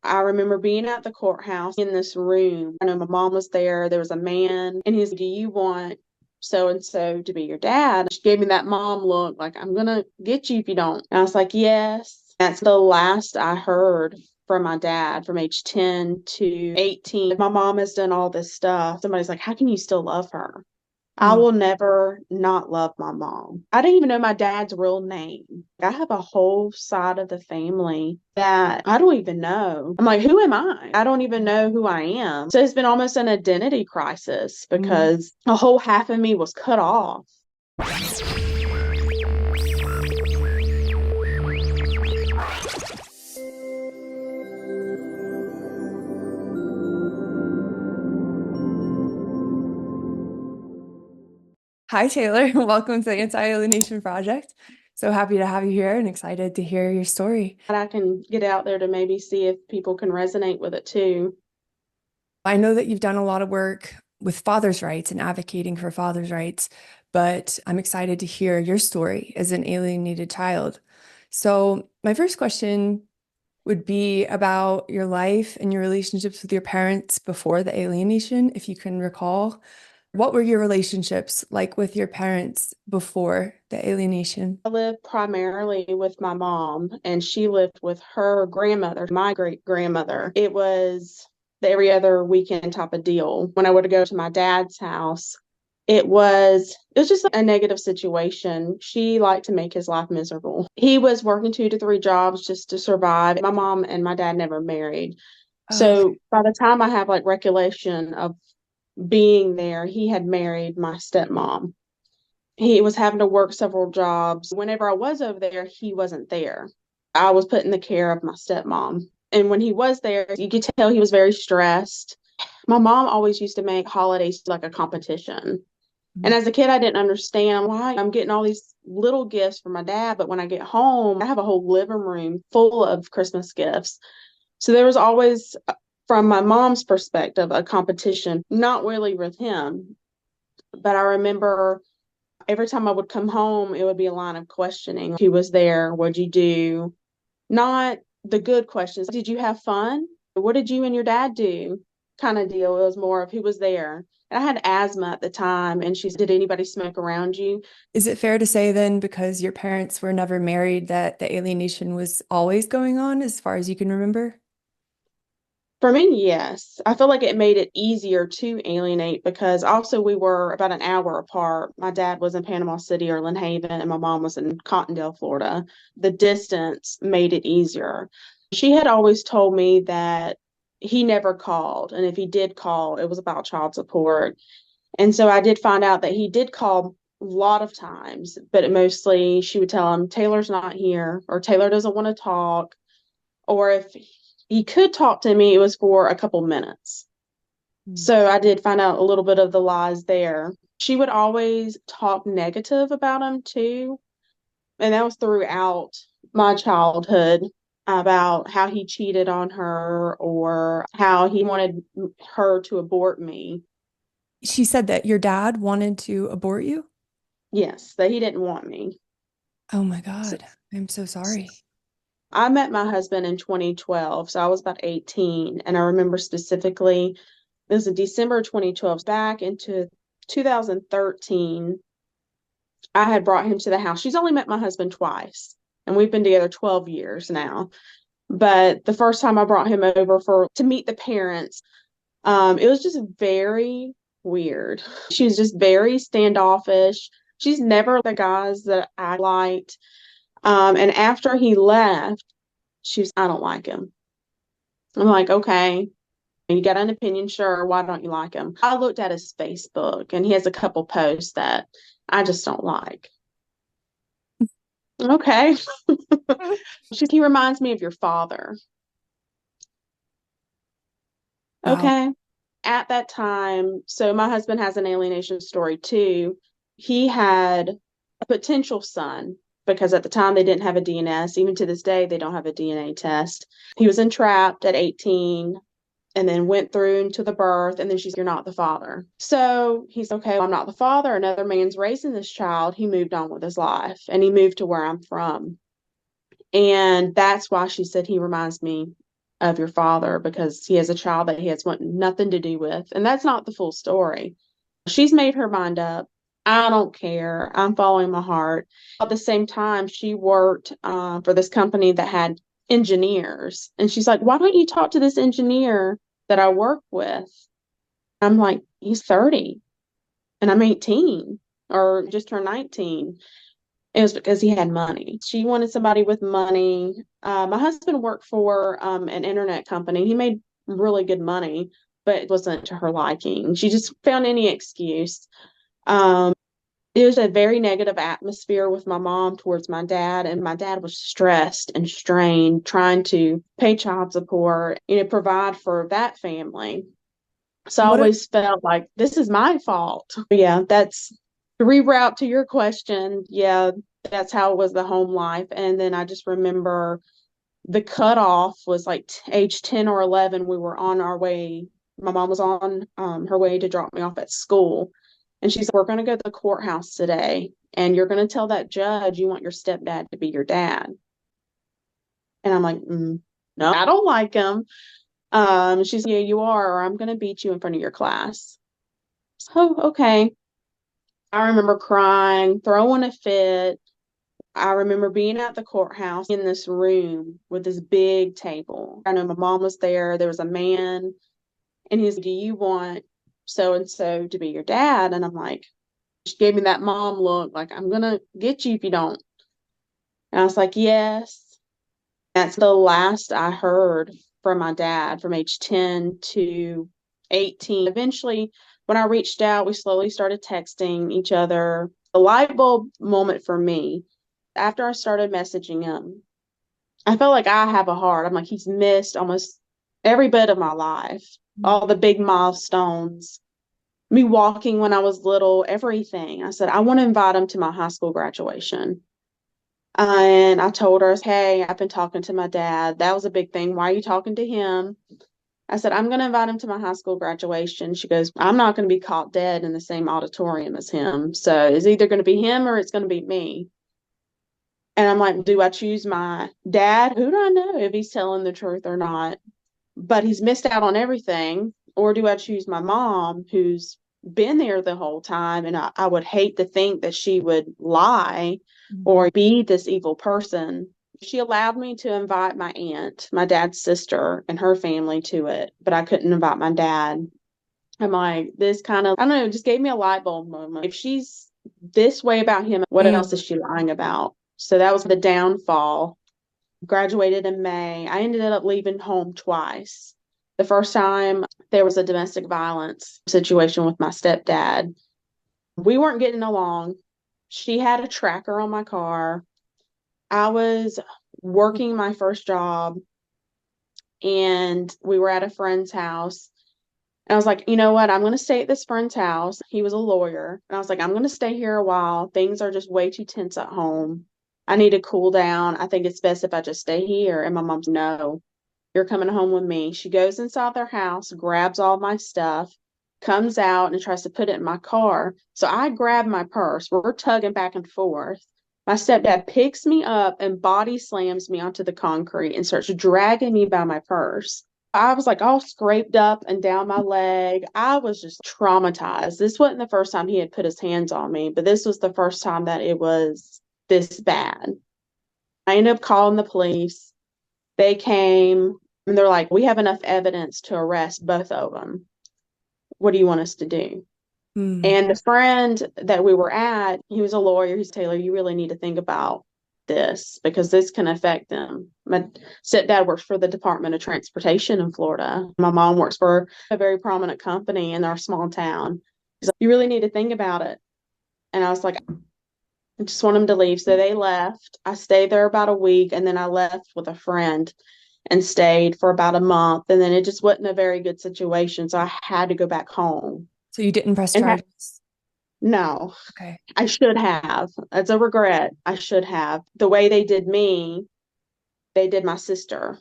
I remember being at the courthouse in this room. I know my mom was there. There was a man, and he's, do you want so and so to be your dad? She gave me that mom look, like, I'm gonna get you if you don't. And I was like, yes. That's the last I heard from my dad from age 10 to 18. My mom has done all this stuff. Somebody's like, how can you still love her? I Mm. will never not love my mom. I didn't even know my dad's real name. I have a whole side of the family that I don't even know. I'm like, who am I? I don't even know who I am. So it's been almost an identity crisis Mm. because a whole half of me was cut off. Hi, Taylor. Welcome to the Anti-Alienation Project. So happy to have you here and excited to hear your story. And I can get out there to maybe see if people can resonate with it too. I know that you've done a lot of work with fathers' rights and advocating for fathers' rights, but I'm excited to hear your story as an alienated child. So, my first question would be about your life and your relationships with your parents before the alienation, if you can recall. What were your relationships like with your parents before the alienation? I lived primarily with my mom, and she lived with her grandmother, my great grandmother. It was the every other weekend type of deal. When I would go to my dad's house, it was just a negative situation. She liked to make his life miserable. He was working 2 to 3 jobs just to survive. My mom and my dad never married. Oh, okay. So by the time I have like recollection of being there, he had married my stepmom. He was having to work several jobs. Whenever I was over there, he wasn't there. I was put in the care of my stepmom. And when he was there, you could tell he was very stressed. My mom always used to make holidays like a competition. And Mm. as a kid, I didn't understand why I'm getting all these little gifts from my dad, but when I get home, I have a whole living room full of Christmas gifts. So there was always, from my mom's perspective, a competition, not really with him. But I remember every time I would come home, it would be a line of questioning. Who was there? What'd you do? Not the good questions. Did you have fun? What did you and your dad do? Kind of deal. It was more of who was there. And I had asthma at the time, and she said, did anybody smoke around you? Is it fair to say then, because your parents were never married, that the alienation was always going on as far as you can remember? For me, yes. I feel like it made it easier to alienate because also we were about an hour apart. My dad was in Panama City or Lynn Haven, and my mom was in Cottondale, Florida. The distance made it easier. She had always told me that he never called, and if he did call, it was about child support. And so I did find out that he did call a lot of times, but mostly she would tell him, Taylor's not here, or Taylor doesn't want to talk, or if he could talk to me, it was for a couple minutes. Mm. So I did find out a little bit of the lies there. She would always talk negative about him too. And that was throughout my childhood about how he cheated on her or how he wanted her to abort me. She said that your dad wanted to abort you? Yes, that he didn't want me. Oh my So, God. I'm so sorry. I met my husband in 2012, so I was about 18. And I remember specifically, it was in December 2012, back into 2013. I had brought him to the house. She's only met my husband twice, and we've been together 12 years now. But the first time I brought him over for to meet the parents, it was just very weird. She was just very standoffish. She's never the guys that I liked. And after he left, she was, I don't like him. I'm like, okay, you got an opinion, sure. Why don't you like him? I looked at his Facebook, and he has a couple posts that I just don't like. Okay. He reminds me of your father. Wow. Okay. At that time, so my husband has an alienation story too. He had a potential son because at the time they didn't have a DNS. Even to this day, they don't have a DNA test. He was entrapped at 18 and then went through into the birth. And then she's, you're not the father. So he's okay, I'm not the father. Another man's raising this child. He moved on with his life and he moved to where I'm from. And that's why she said he reminds me of your father because he has a child that he has nothing to do with. And that's not the full story. She's made her mind up. I don't care. I'm following my heart. At the same time, she worked for this company that had engineers. And she's like, why don't you talk to this engineer that I work with? I'm like, he's 30 and I'm 18 or just turned 19. It was because he had money. She wanted somebody with money. My husband worked for an internet company. He made really good money, but it wasn't to her liking. She just found any excuse. Um, it was a very negative atmosphere with my mom towards my dad, and my dad was stressed and strained, trying to pay child support, provide for that family. So I What a, always felt like this is my fault. Yeah, that's to reroute to your question. Yeah, that's how it was the home life. And then I just remember the cutoff was like age 10 or 11. We were on our way. My mom was on her way to drop me off at school. And she said, we're going to go to the courthouse today. And you're going to tell that judge you want your stepdad to be your dad. And I'm like, no, I don't like him. She said, yeah, you are, or I'm going to beat you in front of your class. So, okay. I remember crying, throwing a fit. I remember being at the courthouse in this room with this big table. I know my mom was there. There was a man, and he's, do you want so and so to be your dad? And I'm like, she gave me that mom look, like, I'm going to get you if you don't. And I was like, yes. That's the last I heard from my dad from age 10 to 18. Eventually, when I reached out, we slowly started texting each other. The light bulb moment for me, after I started messaging him, I felt like I have a heart. I'm like, he's missed almost every bit of my life, all the big milestones, me walking when I was little, everything. I said, I want to invite him to my high school graduation. And I told her, hey, I've been talking to my dad. That was a big thing. Why are you talking to him? I said, I'm going to invite him to my high school graduation. She goes, I'm not going to be caught dead in the same auditorium as him. So it's either going to be him or it's going to be me. And I'm like, do I choose my dad? Who do I know if he's telling the truth or not? But he's missed out on everything. Or do I choose my mom, who's been there the whole time? And I would hate to think that she would lie or be this evil person. She allowed me to invite my aunt, my dad's sister, and her family to it, but I couldn't invite my dad. I'm like, this kind of, I don't know, just gave me a light bulb moment. If she's this way about him, what else is she lying about? So that was the downfall. Graduated in May. I ended up leaving home twice. The first time there was a domestic violence situation with my stepdad. We weren't getting along. She had a tracker on my car. I was working my first job and we were at a friend's house. And I was like, you know what? I'm going to stay at this friend's house. He was a lawyer. And I was like, I'm going to stay here a while. Things are just way too tense at home. I need to cool down. I think it's best if I just stay here. And my mom's, no, you're coming home with me. She goes inside their house, grabs all my stuff, comes out and tries to put it in my car. So I grab my purse. We're tugging back and forth. My stepdad picks me up and body slams me onto the concrete and starts dragging me by my purse. I was like all scraped up and down my leg. I was just traumatized. This wasn't the first time he had put his hands on me, but this was the first time that it was this bad. I ended up calling the police. They came and they're like, we have enough evidence to arrest both of them. What do you want us to do? And the friend that we were at, he was a lawyer. He's Taylor, you really need to think about this because this can affect them. My stepdad works for the Department of Transportation in Florida. My mom works for a very prominent company in our small town. He's like, you really need to think about it. And I was like, I just want them to leave. So they left. I stayed there about a week and then I left with a friend and stayed for about a month. And then it just wasn't a very good situation. So I had to go back home. So you didn't press And charges? no, Okay. I should have. It's a regret. I should have. The way they did me, they did my sister.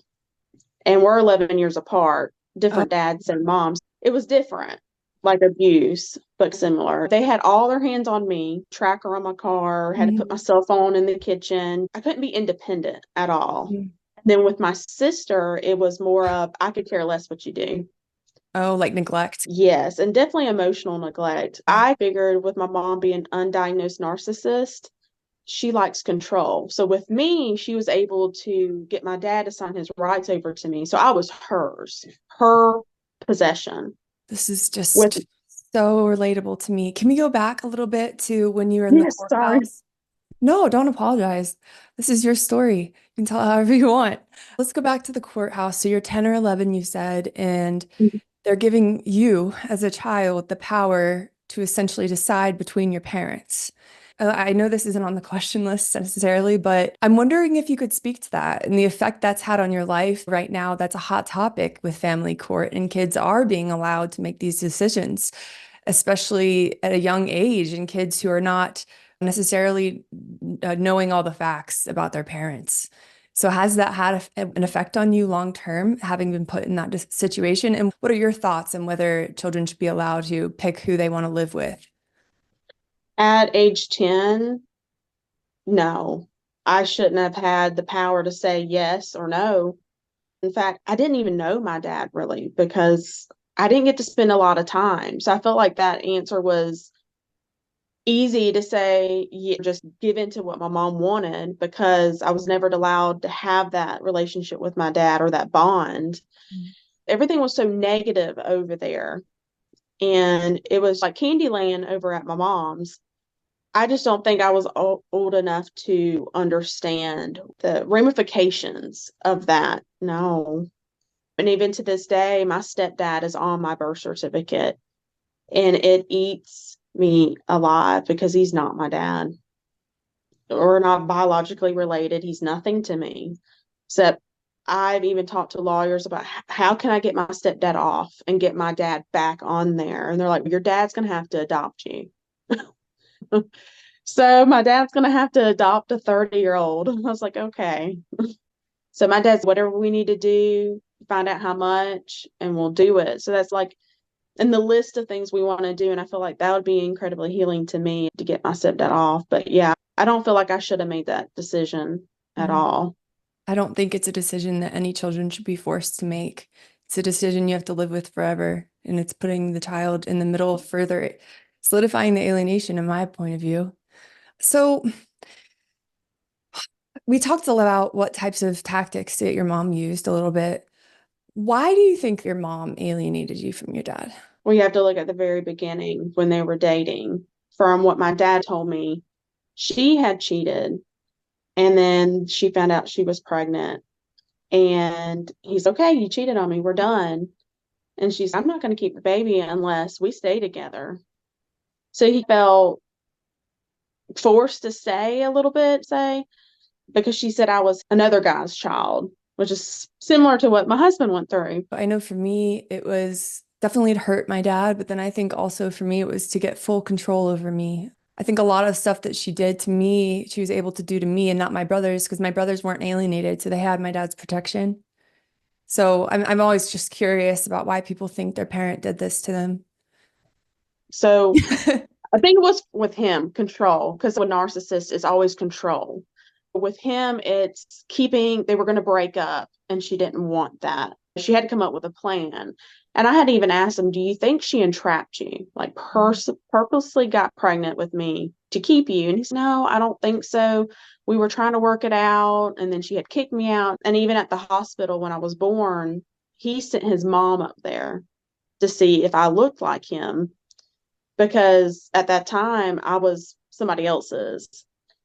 And we're 11 years apart, Oh, different dads and moms. It was different, like abuse, but similar. They had all their hands on me, tracker on my car, had to put my cell phone in the kitchen. I couldn't be independent at all. Then with my sister, it was more of I could care less what you do. Oh, like neglect. Yes, and definitely emotional neglect. I figured with my mom being undiagnosed narcissist, she likes control. So with me, she was able to get my dad to sign his rights over to me. So I was hers, her possession. This is With just so relatable to me. Can we go back a little bit to when you were in the yes, sorry. courthouse? No, don't apologize. This is your story. You can tell however you want. Let's go back to the courthouse. So you're 10 or 11, you said, and they're giving you as a child the power to essentially decide between your parents. I know this isn't on the question list necessarily, but I'm wondering if you could speak to that and the effect that's had on your life right now. That's a hot topic with family court, and kids are being allowed to make these decisions, especially at a young age, and kids who are not necessarily knowing all the facts about their parents. So has that had an effect on you long term, having been put in that situation? And what are your thoughts on whether children should be allowed to pick who they want to live with? At age 10, no, I shouldn't have had the power to say yes or no. In fact, I didn't even know my dad really because I didn't get to spend a lot of time. So I felt like that answer was easy to say, yeah, just give in to what my mom wanted because I was never allowed to have that relationship with my dad or that bond. Everything was so negative over there. And it was like Candyland over at my mom's. I just don't think I was old enough to understand the ramifications of that. No. And even to this day, my stepdad is on my birth certificate and it eats me alive because he's not my dad. Or not biologically related. He's nothing to me. Except I've even talked to lawyers about how can I get my stepdad off and get my dad back on there. And they're like, your dad's going to have to adopt you. So my dad's going to have to adopt a 30-year-old. I was like, okay. So my dad's whatever we need to do, find out how much, and we'll do it. So that's like in the list of things we want to do. And I feel like that would be incredibly healing to me to get my stepdad off. But yeah, I don't feel like I should have made that decision at Mhm. all. I don't think it's a decision that any children should be forced to make. It's a decision you have to live with forever, and it's putting the child in the middle of further solidifying the alienation, in my point of view. So we talked about what types of tactics that your mom used a little bit. Why do you think your mom alienated you from your dad? Well, you have to look at the very beginning when they were dating. From what my dad told me, she had cheated and then she found out she was pregnant. And he's okay, you cheated on me, we're done. And she's, I'm not going to keep the baby unless we stay together. So he felt forced to stay a little bit, say, because she said I was another guy's child, which is similar to what my husband went through. I know for me, it was definitely to hurt my dad, but then I think also for me, it was to get full control over me. I think a lot of stuff that she did to me, she was able to do to me and not my brothers, because my brothers weren't alienated, so they had my dad's protection. So I'm always just curious about why people think their parent did this to them. So I think it was with him control, because a narcissist is always control. With him, it's keeping, they were going to break up and she didn't want that. She had to come up with a plan. And I had even asked him, do you think she entrapped you? Like purposely got pregnant with me to keep you? And he said, no, I don't think so. We were trying to work it out. And then she had kicked me out. And even at the hospital when I was born, he sent his mom up there to see if I looked like him because at that time I was somebody else's.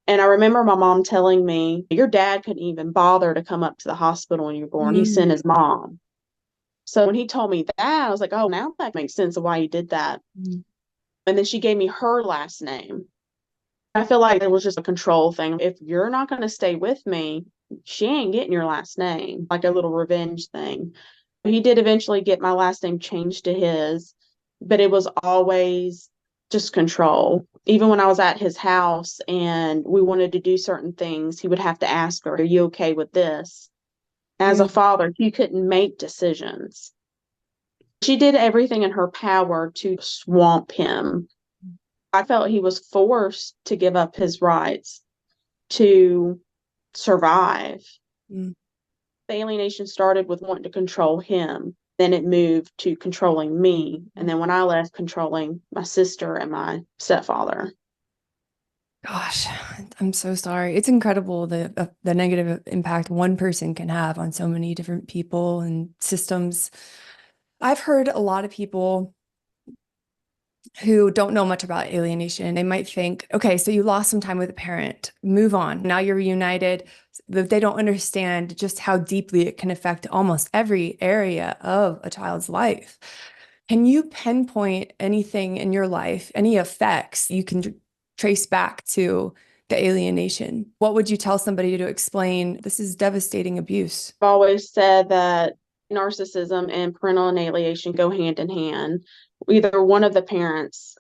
And I remember my mom telling me, your dad couldn't even bother to come up to the hospital when you were born. He sent Mm. his mom. So when he told me that, I was like, oh, now that makes sense of why he did that. Mm. And then she gave me her last name. I feel like it was just a control thing. If you're not going to stay with me, she ain't getting your last name, like a little revenge thing. He did eventually get my last name changed to his, but it was always just control. Even when I was at his house and we wanted to do certain things, he would have to ask her, are you okay with this? As a Mm. father, you couldn't make decisions. She did everything in her power to swamp him. I felt he was forced to give up his rights to survive. Mm. The alienation started with wanting to control him. Then it moved to controlling me. And then when I left, controlling my sister and my stepfather. Gosh, I'm so sorry. It's incredible the negative impact one person can have on so many different people and systems. I've heard a lot of people who don't know much about alienation. They might think, okay, so you lost some time with a parent, move on. Now you're reunited. But they don't understand just how deeply it can affect almost every area of a child's life. Can you pinpoint anything in your life, any effects you can trace back to the alienation? What would you tell somebody to explain this is devastating abuse? I've always said that narcissism and parental alienation go hand in hand. Either one of the parents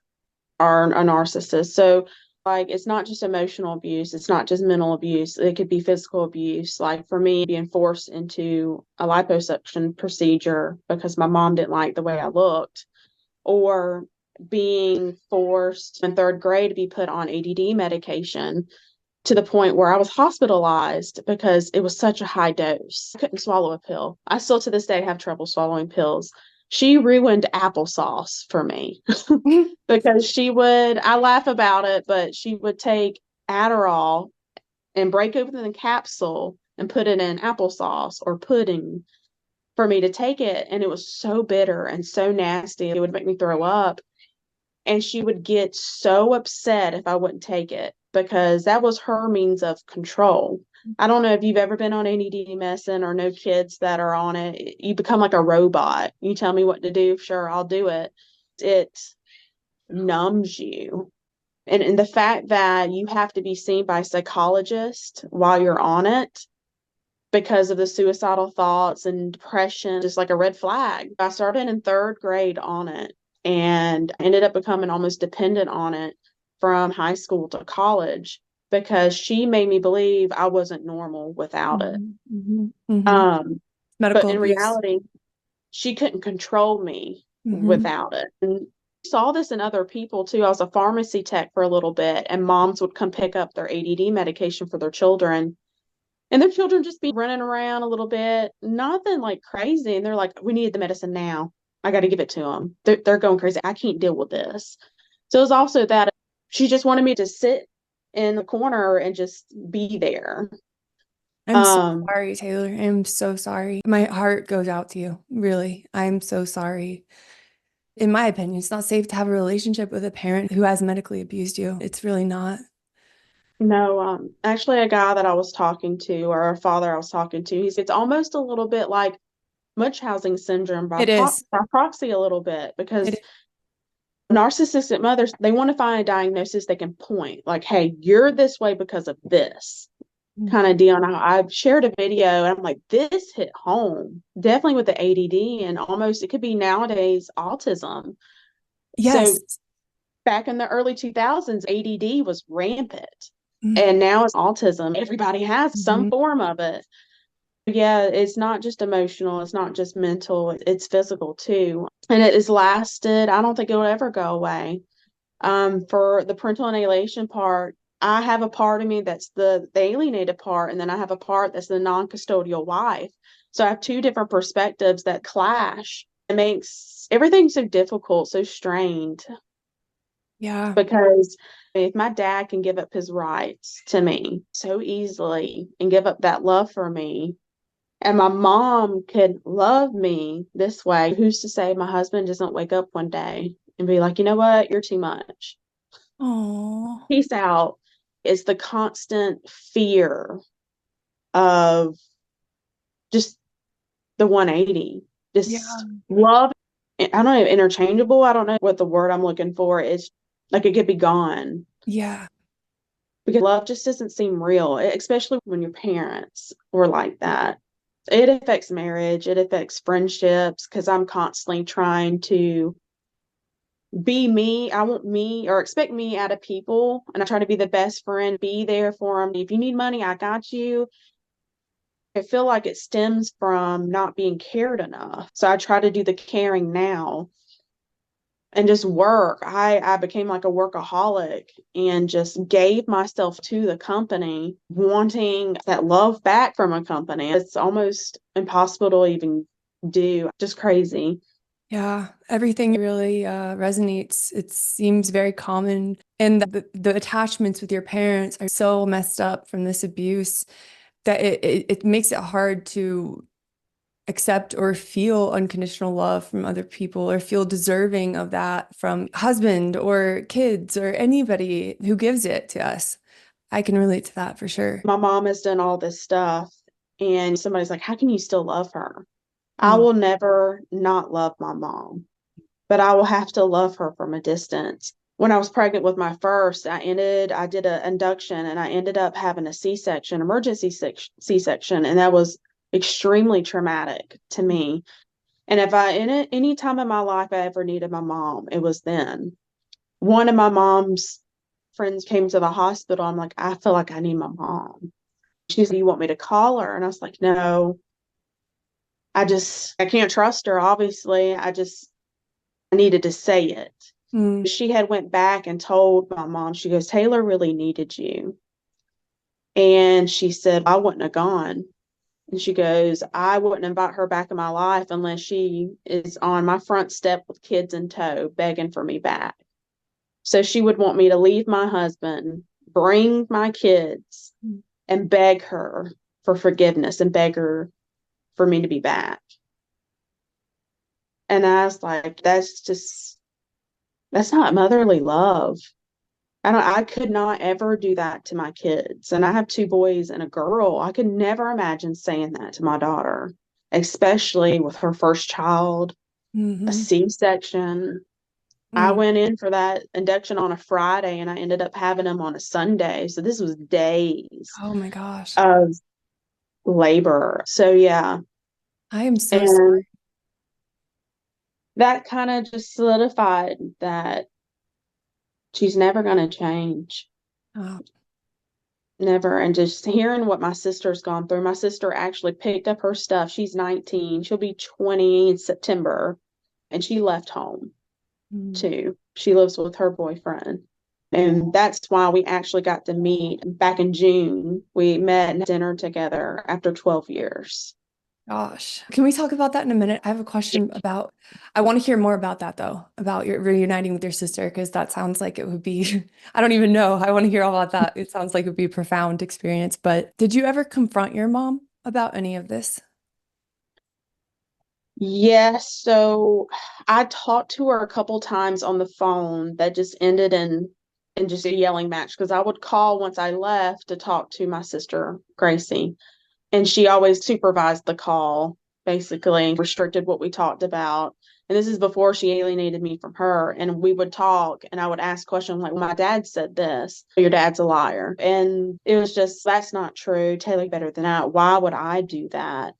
are a narcissist. So, like, it's not just emotional abuse, it's not just mental abuse, it could be physical abuse. Like, for me, being forced into a liposuction procedure because my mom didn't like the way I looked, or being forced in third grade to be put on ADD medication to the point where I was hospitalized because it was such a high dose. I couldn't swallow a pill. I still to this day have trouble swallowing pills. She ruined applesauce for me because I laugh about it, but she would take Adderall and break open the capsule and put it in applesauce or pudding for me to take it. And it was so bitter and so nasty. It would make me throw up. And she would get so upset if I wouldn't take it because that was her means of control. I don't know if you've ever been on ADD medicine or know kids that are on it. You become like a robot. You tell me what to do, sure, I'll do it. It numbs you. And the fact that you have to be seen by a psychologist while you're on it because of the suicidal thoughts and depression, just like a red flag. I started in third grade on it and ended up becoming almost dependent on it from high school to college because she made me believe I wasn't normal without it. Mm-hmm. Mm-hmm. Um, but Medical in abuse. reality, she couldn't control me Mm-hmm. without it. And I saw this in other people too. I was a pharmacy tech for a little bit, and moms would come pick up their ADD medication for their children. And their children just be running around a little bit, nothing like crazy. And they're like, we need the medicine now. I got to give it to them. They're going crazy. I can't deal with this. So it was also that she just wanted me to sit in the corner and just be there. I'm so Um, sorry, Taylor. I'm so sorry. My heart goes out to you. Really. I'm so sorry. In my opinion, it's not safe to have a relationship with a parent who has medically abused you. It's really not. no, actually, a guy that I was talking to, or a father I was talking to, it's almost a little bit like Munchausen syndrome It is. by proxy a little bit It because is. narcissistic mothers, they want to find a diagnosis they can point, like, hey, you're this way because of this kind of deal. And I've shared a video and I'm like, this hit home, definitely with the ADD and almost, it could be nowadays autism. So Yes. back in the early 2000s, ADD was rampant. Mm-hmm. And now it's autism. Everybody has some Mm-hmm. form of it. Yeah, it's not just emotional, it's not just mental, it's physical too. And it has lasted, I don't think it'll ever go away. For the parental alienation part, I have a part of me that's the alienated part, and then I have a part that's the non-custodial wife. So I have two different perspectives that clash. It makes everything so difficult, so strained, Yeah. because if my dad can give up his rights to me so easily and give up that love for me, and my mom could love me this way, who's to say my husband doesn't wake up one day and be like, you know what, you're too much. Oh. Peace out is the constant fear of just the 180, Yeah. just love. I don't know, interchangeable. I don't know what the word I'm looking for is. Like, it could be gone Yeah. because love just doesn't seem real, especially when your parents were like that. It affects marriage, it affects friendships because I'm constantly trying to be me. I want me or expect me out of people. And I try to be the best friend, be there for them. If you need money, I got you. I feel like it stems from not being cared enough. So I try to do the caring now. and just work. I became like a workaholic and just gave myself to the company, wanting that love back from a company. It's almost impossible to even do. Just crazy. Yeah, everything really resonates. It seems very common. And the attachments with your parents are so messed up from this abuse that it makes it hard to accept or feel unconditional love from other people or feel deserving of that from husband or kids or anybody who gives it to us. I can relate to that for sure. My mom has done all this stuff, and somebody's like, how can you still love her? I Mm, will never not love my mom, but I will have to love her from a distance. When I was pregnant with my first, I did an induction and I ended up having a C-section, emergency C-section, and that was extremely traumatic to me. And if I, in any time in my life I ever needed my mom, it was then. One of my mom's friends came to the hospital. I'm like, I feel like I need my mom. She said, you want me to call her? And I was like, no, I can't trust her, obviously. I needed to say it. mm. She had went back and told my mom, she goes, Taylor really needed you. And she said, I wouldn't have gone. And she goes, I wouldn't invite her back in my life unless she is on my front step with kids in tow, begging for me back. So she would want me to leave my husband, bring my kids, and beg her for forgiveness and beg her for me to be back. And I was like, that's not motherly love. I could not ever do that to my kids. And I have two boys and a girl. I could never imagine saying that to my daughter, especially with her first child, a Hmm. C-section. I Mm. went in for that induction on a Friday and I ended up having him on a Sunday. So this was days Oh my gosh. of labor. So yeah. I am so And sorry. that kind of just solidified that she's never going to change. Oh, Never. And just hearing what my sister's gone through. My sister actually picked up her stuff. She's 19. She'll be 20 in September. And she left home mm. too. She lives with her boyfriend. And that's why we actually got to meet back in June. We met and had dinner together after 12 years. Gosh. Can we talk about that in a minute? I have a question about, I want to hear more about that though, about your reuniting with your sister, because that sounds like it would be, I don't even know. I want to hear all about that. It sounds like it would be a profound experience. But did you ever confront your mom about any of this? Yes, so I talked to her a couple times on the phone that just ended in just a yelling match because I would call once I left to talk to my sister Gracie, and she always supervised the call, basically restricted what we talked about. And this is before she alienated me from her. And we would talk, and I would ask questions like, well, my dad said this. Your dad's a liar. And it was just, that's not true. Taylor better than that. Why would I do that?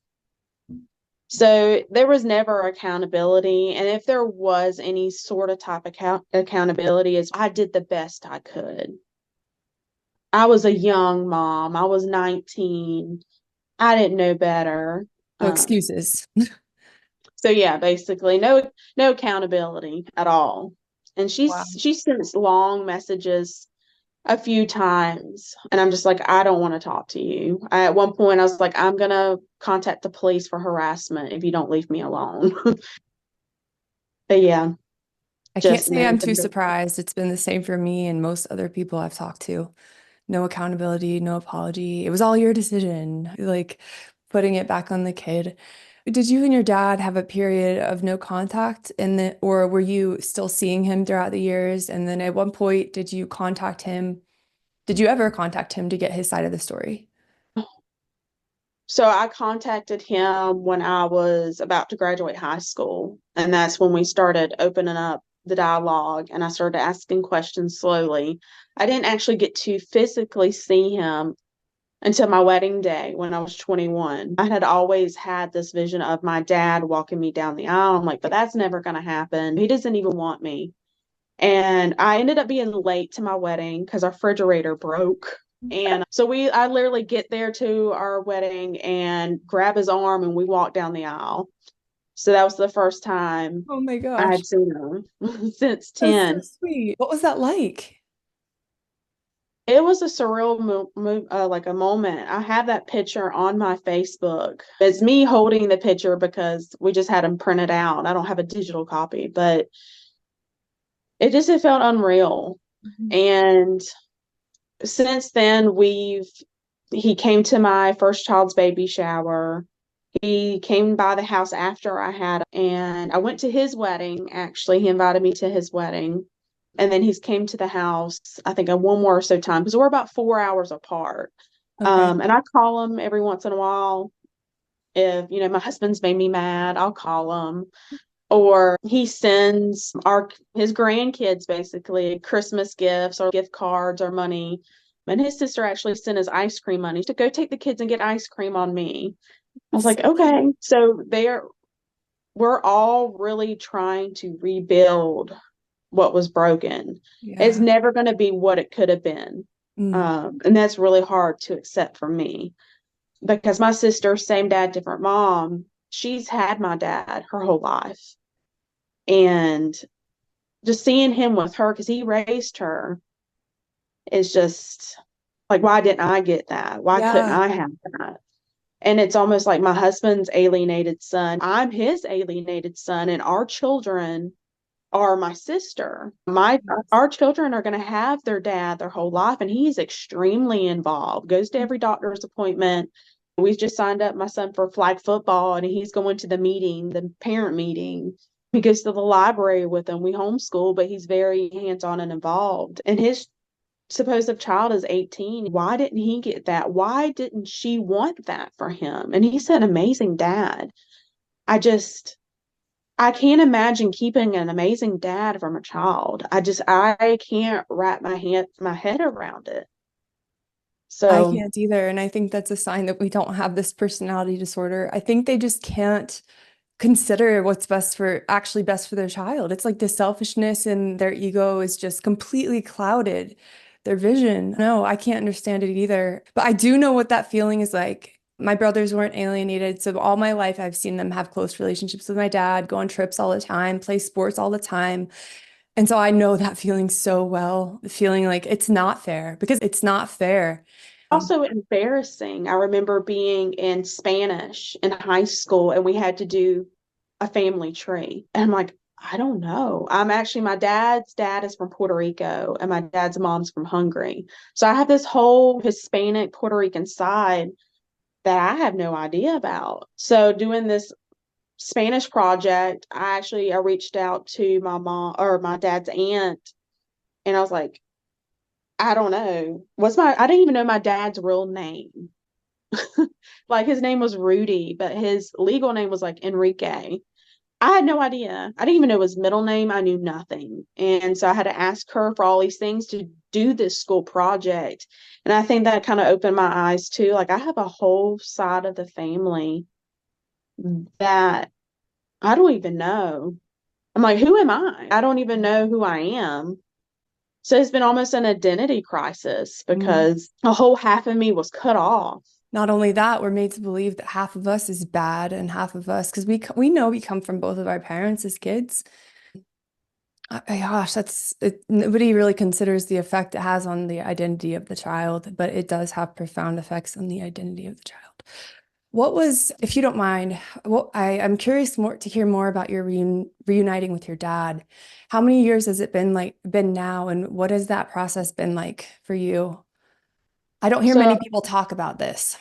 So there was never accountability. And if there was any sort of type of accountability, is I did the best I could. I was a young mom. I was 19. I didn't know better. No Um, excuses. so yeah, basically no accountability at all. And Wow. she sends long messages a few times, and I'm just like, I don't want to talk to you. At one point I was like, I'm gonna contact the police for harassment if you don't leave me alone. But yeah, I can't just say I'm too nothing. surprised. It's been the same for me and most other people I've talked to. No accountability, no apology. It was all your decision, like putting it back on the kid. Did you and your dad have a period of no contact and then, or were you still seeing him throughout the years? And then at one point, did you contact him? Did you ever contact him to get his side of the story? So I contacted him when I was about to graduate high school, and that's when we started opening up the dialogue and I started asking questions slowly. I didn't actually get to physically see him until my wedding day when I was 21. I had always had this vision of my dad walking me down the aisle. I'm like, but that's never going to happen. He doesn't even want me. And I ended up being late to my wedding because our refrigerator broke. And so I literally get there to our wedding and grab his arm and we walk down the aisle. So that was the first time Oh my I gosh. had seen him since That's so 10. sweet. What was that like? It was a surreal like a moment. I have that picture on my Facebook. It's me holding the picture because we just had him printed out. I don't have a digital copy, but it felt unreal. Mhm. And since then, he came to my first child's baby shower. He came by the house after I had, and I went to his wedding. Actually, he invited me to his wedding. And then he's came to the house, I think, one more or so time because we're about 4 hours apart. Okay. And I call him every once in a while. If, my husband's made me mad, I'll call him. Or he sends his grandkids basically Christmas gifts or gift cards or money. And his sister actually sent his ice cream money to go take the kids and get ice cream on me. I was That's like, so cute. okay. So we're all really trying to rebuild what was broken. It's Yeah. never going to be what it could have been. Mm. And that's really hard to accept for me because my sister, same dad, different mom, she's had my dad her whole life. And just seeing him with her, because he raised her, is just like, why didn't I get that? Why couldn't Yeah. I have that? And it's almost like my husband's alienated son. I'm his alienated son, and our children are my sister. Our children are going to have their dad their whole life, and he's extremely involved. Goes to every doctor's appointment. We've just signed up my son for flag football, and he's going to the meeting, the parent meeting. He goes to the library with them. We homeschool, but he's very hands-on and involved. And his supposed child is 18. Why didn't he get that? Why didn't she want that for him? And he's an amazing dad. I just I can't imagine keeping an amazing dad from a child. I can't wrap my head around it. I So can't either. And I think that's a sign that we don't have this personality disorder. I think they just can't consider what's best for their child. It's like the selfishness and their ego is just completely clouded their vision. No, I can't understand it either. But I do know what that feeling is like. My brothers weren't alienated, so all my life I've seen them have close relationships with my dad, go on trips all the time, play sports all the time. And so I know that feeling so well, feeling like it's not fair because it's not fair. also embarrassing. I remember being in Spanish in high school and we had to do a family tree. And I'm like, I don't know. My dad's dad is from Puerto Rico and my dad's mom's from Hungary. So I have this whole Hispanic Puerto Rican side that I have no idea about. So doing this Spanish project, I reached out to my mom or my dad's aunt, and I was like, I don't know. I didn't even know my dad's real name. Like his name was Rudy, but his legal name was like Enrique. I had no idea. I didn't even know his middle name. I knew nothing. And so I had to ask her for all these things to do this school project. And I think that kind of opened my eyes too. Like I have a whole side of the family that I don't even know. I'm like, who am I? I don't even know who I am. So it's been almost an identity crisis Mm. because a whole half of me was cut off. Not only that, we're made to believe that half of us is bad and half of us, because we know we come from both of our parents as kids. Gosh, that's it. Nobody really considers the effect it has on the identity of the child, but it does have profound effects on the identity of the child. What was, if you don't mind, I'm curious more to hear more about your reuniting with your dad. How many years has it been now, and what has that process been like for you? I don't hear So many people talk about this.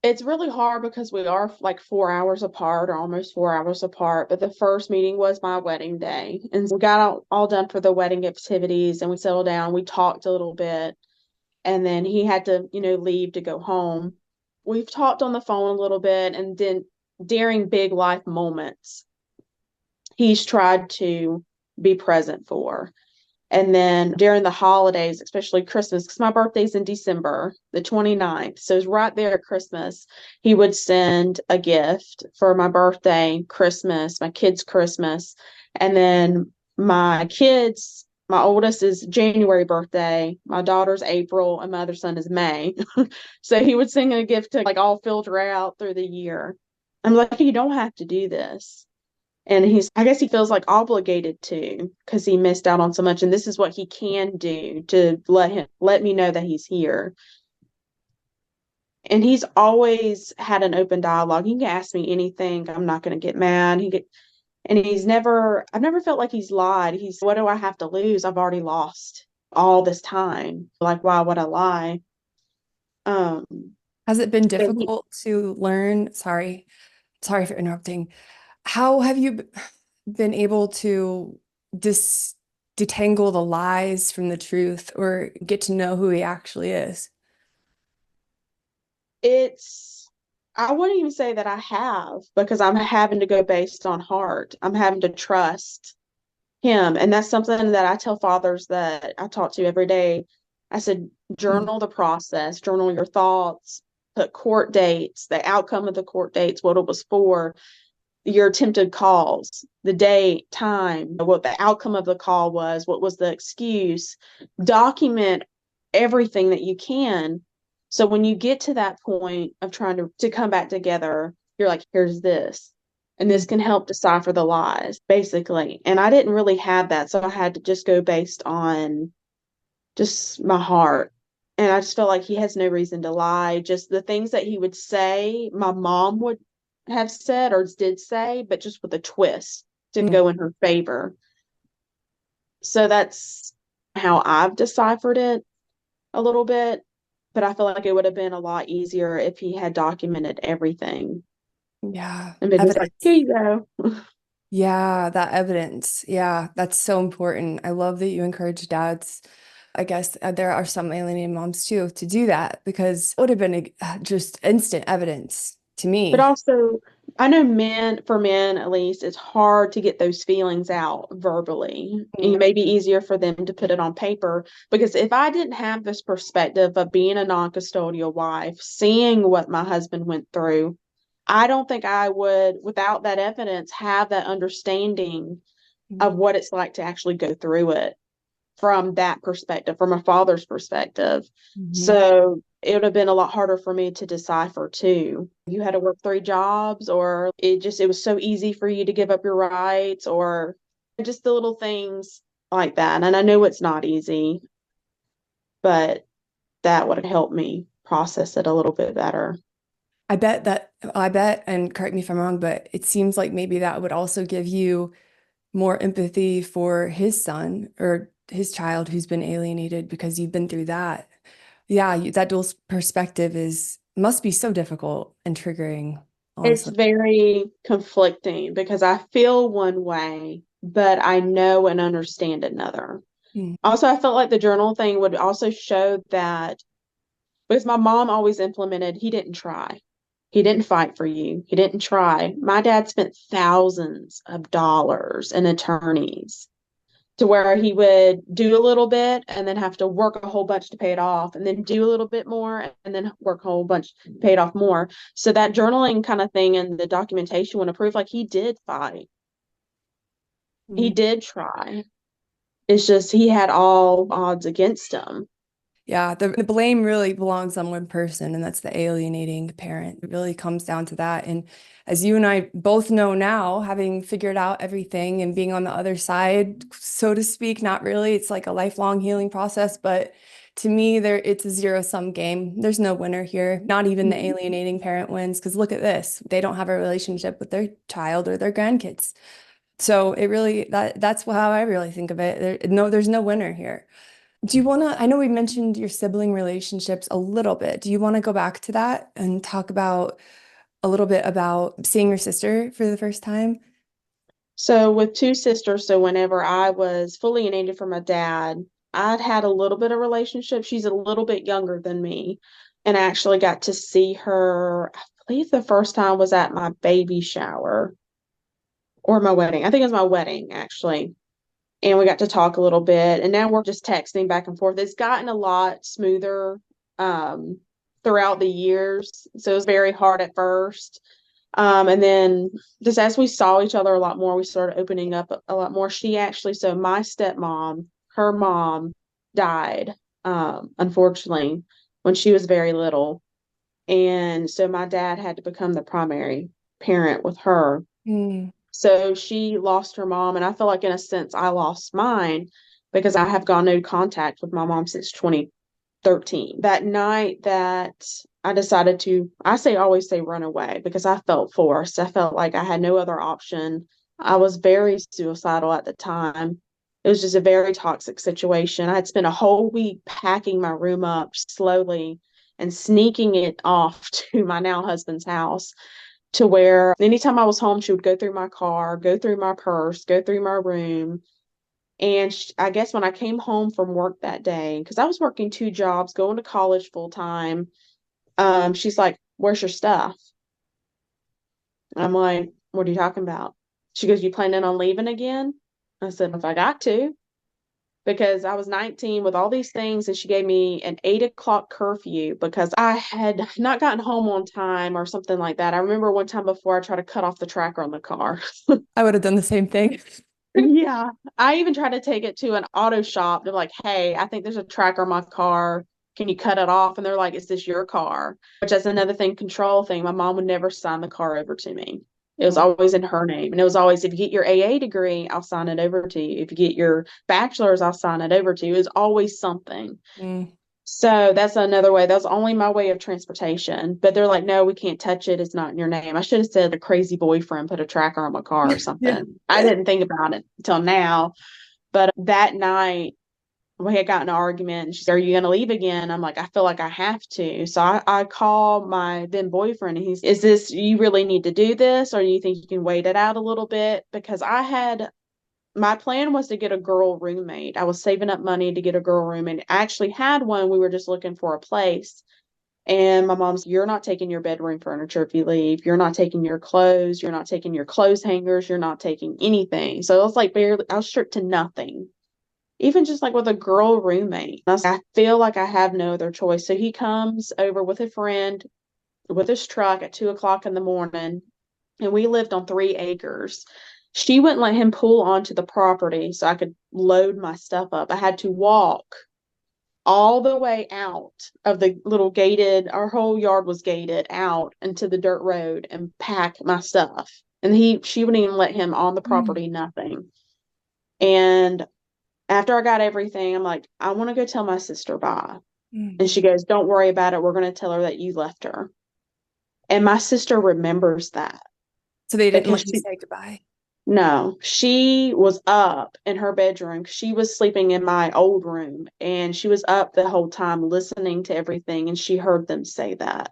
it's really hard because we are like 4 hours apart or almost 4 hours apart. But the first meeting was my wedding day. And we got all done for the wedding activities and we settled down. We talked a little bit. And then he had to, leave to go home. We've talked on the phone a little bit. And then during big life moments, he's tried to be present for. And then during the holidays, especially Christmas, because my birthday's in December, the 29th. So it's right there at Christmas. He would send a gift for my birthday, Christmas, my kids' Christmas. And then my oldest is January birthday, my daughter's April, and my other son is May. So he would send a gift to like all filter out through the year. I'm like, you don't have to do this. And I guess he feels like obligated to because he missed out on so much. And this is what he can do to let me know that he's here. And he's always had an open dialogue. He can ask me anything. I'm not going to get mad. And I've never felt like he's lied. What do I have to lose? I've already lost all this time. Like, why would I lie? Um, Has it been so he, difficult to learn? Sorry for interrupting. How have you been able to dis detangle the lies from the truth or get to know who he actually is? it's, I wouldn't even say that I have because I'm having to go based on heart. I'm having to trust him. And that's something that I tell fathers that I talk to every day. I said, Mm. journal the process, journal your thoughts, put court dates, the outcome of the court dates, what it was for, your attempted calls, the date, time, what the outcome of the call was, what was the excuse. Document everything that you can. So when you get to that point of trying to come back together, you're like, here's this. And this Mm. can help decipher the lies, basically. And I didn't really have that. So I had to just go based on just my heart. And I just felt like he has no reason to lie. Just the things that he would say, my mom would have said or did say, but just with a twist to Mm. go in her favor. So that's how I've deciphered it a little bit. But I feel like it would have been a lot easier if he had documented everything Yeah, and been just like, here evidence. you go. Yeah, that evidence. Yeah, that's so important. I love that you encourage dads. I guess there are some alienated moms too to do that because it would have been just instant evidence to But me. also, I know for men at least, it's hard to get those feelings out verbally. And Mm. it may be easier for them to put it on paper because if I didn't have this perspective of being a non-custodial wife, seeing what my husband went through, I don't think I would, without that evidence, have that understanding of what it's like to actually go through it from that perspective, from a father's perspective. Mhm. So it would have been a lot harder for me to decipher too. You had to work three jobs, or it was so easy for you to give up your rights, or just the little things like that. And I know it's not easy, but that would have helped me process it a little bit better. I bet, and correct me if I'm wrong, but it seems like maybe that would also give you more empathy for his son or his child who's been alienated because you've been through that. Yeah, that dual perspective is must be so difficult and triggering, It's honestly. very conflicting because I feel one way, but I know and understand another. Mm. Also, I felt like the journal thing would also show that because my mom always implemented, he didn't try. He didn't fight for you. He didn't try. My dad spent thousands of dollars in attorneys to where he would do a little bit and then have to work a whole bunch to pay it off, and then do a little bit more and then work a whole bunch to pay it off more. So that journaling kind of thing and the documentation would prove like he did fight. He Mm. did try. It's just he had all odds against him. Yeah, the blame really belongs on one person, and that's the alienating parent. It really comes down to that. And as you and I both know now, having figured out everything and being on the other side, so to speak, not really, it's like a lifelong healing process. But to me, it's a zero-sum game. There's no winner here. Not even the alienating parent wins, because look at this. They don't have a relationship with their child or their grandkids. So it really that's how I really think of it. There's no winner here. Do you want to, I know we mentioned your sibling relationships a little bit. Do you want to go back to that and talk about a little bit about seeing your sister for the first time? So with two sisters, so whenever I was fully alienated from my dad, I'd had a little bit of relationship. She's a little bit younger than me, and I actually got to see her. I believe the first time was at my baby shower or my wedding. I think it was my wedding actually. And we got to talk a little bit, and now we're just texting back and forth. It's gotten a lot smoother um, throughout the years. So it was very hard at first. And then just as we saw each other a lot more, we started opening up a lot more. So my stepmom, her mom died, unfortunately, when she was very little. And so my dad had to become the primary parent with her. Hmm. So she lost her mom, and I feel like in a sense I lost mine because I have gone no contact with my mom since 2013. That night that I decided to, always say run away because I felt forced. I felt like I had no other option. I was very suicidal at the time. It was just a very toxic situation. I had spent a whole week packing my room up slowly and sneaking it off to my now husband's house, to where anytime I was home, she would go through my car, go through my purse, go through my room. And I guess when I came home from work that day, because I was working two jobs, going to college full time, she's like, "Where's your stuff?" I'm like, "What are you talking about?" She goes, "You planning on leaving again?" I said, "If I got to," because I was 19 with all these things, and she gave me an 8 o'clock curfew because I had not gotten home on time or something like that. I remember one time before I tried to cut off the tracker on the car. I would have done the same thing. Yeah. I even tried to take it to an auto shop. They're like, "Hey, I think there's a tracker on my car. Can you cut it off?" And they're like, "Is this your car?" Which is another thing, control thing. My mom would never sign the car over to me. It was Mm, always in her name. And it was always, if you get your AA degree, I'll sign it over to you. If you get your bachelor's, I'll sign it over to you. It was always something. mm, So that's another way. That's only my way of transportation. But they're like, "No, we can't touch it. It's not in your name." I should have said a crazy boyfriend put a tracker on my car or yeah. something. I didn't think about it until now. But that night, we had gotten an argument, and she said, "Are you going to leave again?" I'm like, "I feel like I have to." So I call my then boyfriend, and he's, "Is this, you really need to do this, or do you think you can wait it out a little bit?" Because my plan was to get a girl roommate. I was saving up money to get a girl roommate. I actually had one. We were just looking for a place. And my mom's, "You're not taking your bedroom furniture if you leave. You're not taking your clothes. You're not taking your clothes hangers. You're not taking anything." So I was like, barely, I was stripped to nothing, even just like with a girl roommate. I was like, I feel like I have no other choice. So he comes over with a friend with his truck at 2 o'clock in the morning, and we lived on 3 acres. She wouldn't let him pull onto the property so I could load my stuff up. I had to walk all the way out of the little gated, our whole yard was gated out into the dirt road and pack my stuff. And she wouldn't even let him on the Mm, property, nothing. And after I got everything, I'm like, "I want to go tell my sister bye." mm. And she goes, "Don't worry about it. We're going to tell her that you left her." And my sister remembers that So they didn't because let you say goodbye. no, she was up in her bedroom. She was sleeping in my old room, and she was up the whole time listening to everything. And she heard them say that.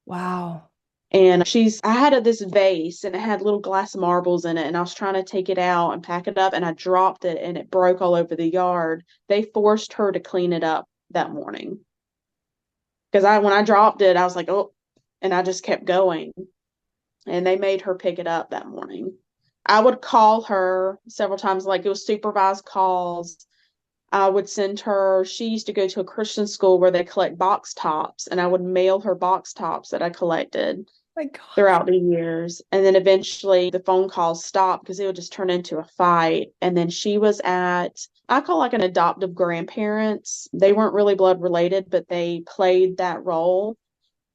Wow. And I had this vase, and it had little glass marbles in it. And I was trying to take it out and pack it up, and I dropped it, and it broke all over the yard. They forced her to clean it up that morning. Because when I dropped it, I was like, "Oh," and I just kept going. And they made her pick it up that morning. I would call her several times, like it was supervised calls. I would send her, she used to go to a Christian school where they collect box tops, and I would mail her box tops that I collected My gosh. throughout the years. And then eventually the phone calls stopped because it would just turn into a fight. And then she was at, I call like an adoptive grandparents. They weren't really blood related, but they played that role.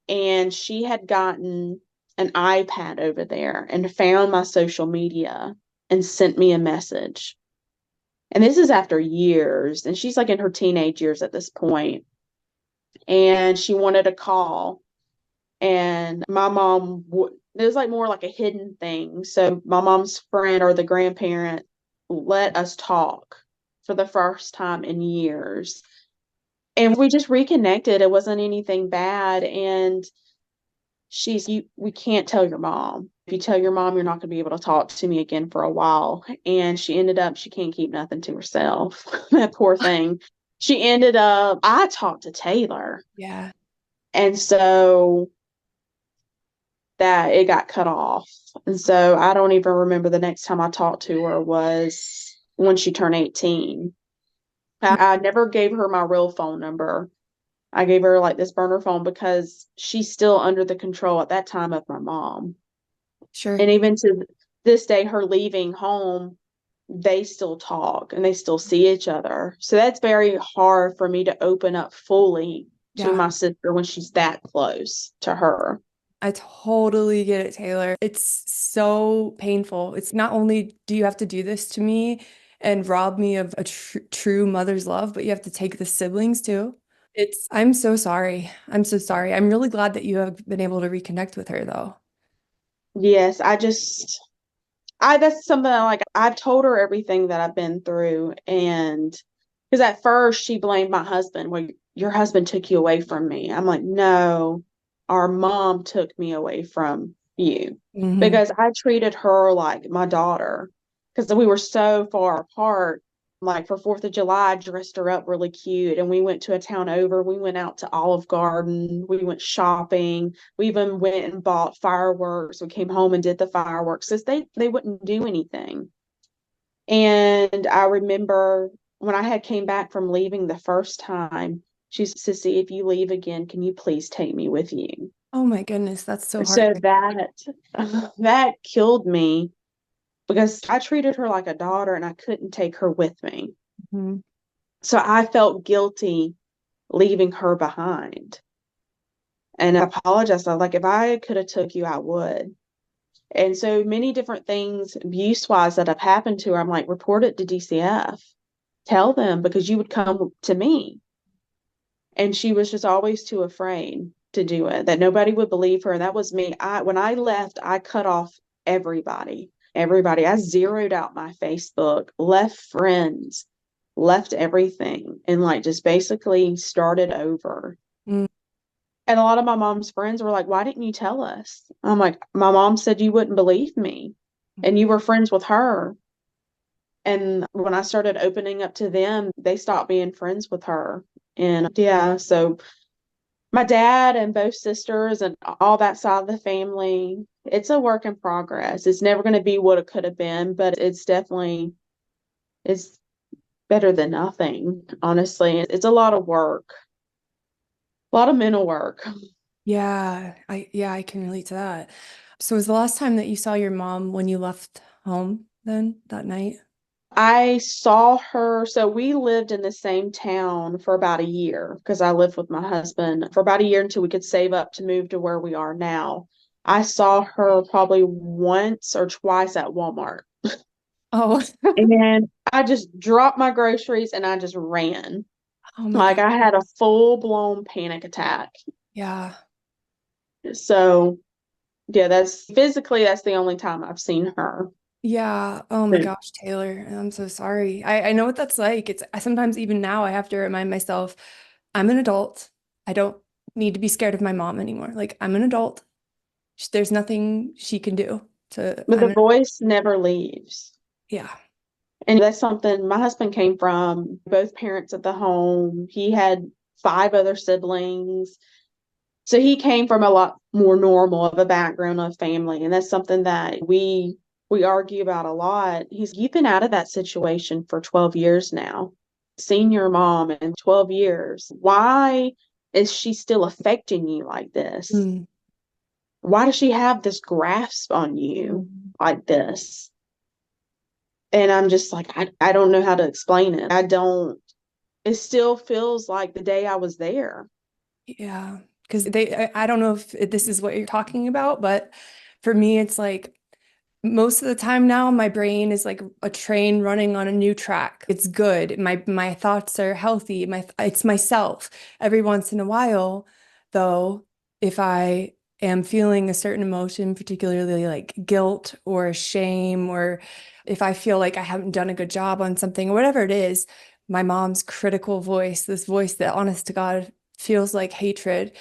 And she had gotten an iPad over there and found my social media and sent me a message. And this is after years, and she's like in her teenage years at this point. And she wanted a call, and my mom it was like more like a hidden thing. So my mom's friend or the grandparent let us talk for the first time in years. And we just reconnected. It wasn't anything bad. And we can't tell your mom. If you tell your mom, you're not going to be able to talk to me again for a while. And she can't keep nothing to herself. That poor thing. I talked to Taylor. Yeah. And so that it got cut off. And so I don't even remember the next time I talked to her was when she turned 18. I never gave her my real phone number. I gave her like this burner phone because she's still under the control at that time of my mom. Sure. And even to this day, her leaving home, they still talk and they still see each other. So that's very hard for me to open up fully to Yeah. my sister when she's that close to her. I totally get it, Taylor. It's so painful. It's not only do you have to do this to me and rob me of a true mother's love, but you have to take the siblings too. I'm so sorry. I'm so sorry. I'm really glad that you have been able to reconnect with her, though. Yes, that's something I've told her everything that I've been through. And because at first she blamed my husband. Well, your husband took you away from me. I'm like, no, our mom took me away from you Hmm. because I treated her like my daughter because we were so far apart. Like for 4th of July, I dressed her up really cute and we went to a town over. We went out to Olive Garden. We went shopping. We even went and bought fireworks. We came home and did the fireworks because they wouldn't do anything. And I remember when I had came back from leaving the first time, she said, Sissy, if you leave again, can you please take me with you? Oh my goodness, that's so So heartbreaking. that killed me because I treated her like a daughter and I couldn't take her with me. Mhm. So I felt guilty leaving her behind. And I apologized. I was like, if I could have took you, I would. And so many different things abuse wise that have happened to her, I'm like, report it to DCF. Tell them because you would come to me. And she was just always too afraid to do it, that nobody would believe her. And that was me. When I left, I cut off everybody. Everybody. I zeroed out my Facebook, left friends, left everything, and like just basically started over. Mm. And a lot of my mom's friends were like, why didn't you tell us? I'm like, my mom said you wouldn't believe me. And you were friends with her. And when I started opening up to them, they stopped being friends with her. And yeah, so my dad and both sisters and all that side of the family, it's a work in progress. It's never going to be what it could have been, but it's better than nothing, honestly. It's a lot of work, a lot of mental work. Yeah, I can relate to that. So was the last time that you saw your mom when you left home then that night? I saw her. So we lived in the same town for about a year because I lived with my husband for about a year until we could save up to move to where we are now. I saw her probably once or twice at Walmart. Oh, And then I just dropped my groceries and I just ran. oh my Like God. I had a full-blown panic attack. Yeah. So, yeah, that's the only time I've seen her. Yeah. Oh my gosh, Taylor. I'm so sorry. I know what that's like. Sometimes even now I have to remind myself I'm an adult. I don't need to be scared of my mom anymore. Like I'm an adult. There's nothing she can do to But the voice never leaves. yeah. And that's something my husband came from, both parents at the home. He had five other siblings. So he came from a lot more normal of a background of family. And that's something that we argue about a lot. You've been out of that situation for 12 years now. Seen your mom in 12 years. Why is she still affecting you like this? Mm. Why does she have this grasp on you Mm. like this? And I'm just like, I don't know how to explain it. It still feels like the day I was there. Yeah. Because I don't know if this is what you're talking about, but for me, it's like most of the time now, my brain is like a train running on a new track. It's good. My thoughts are healthy. It's myself. Every once in a while, though, if I am feeling a certain emotion, particularly like guilt or shame, or if I feel like I haven't done a good job on something or whatever it is, my mom's critical voice, this voice that honest to God feels like hatred,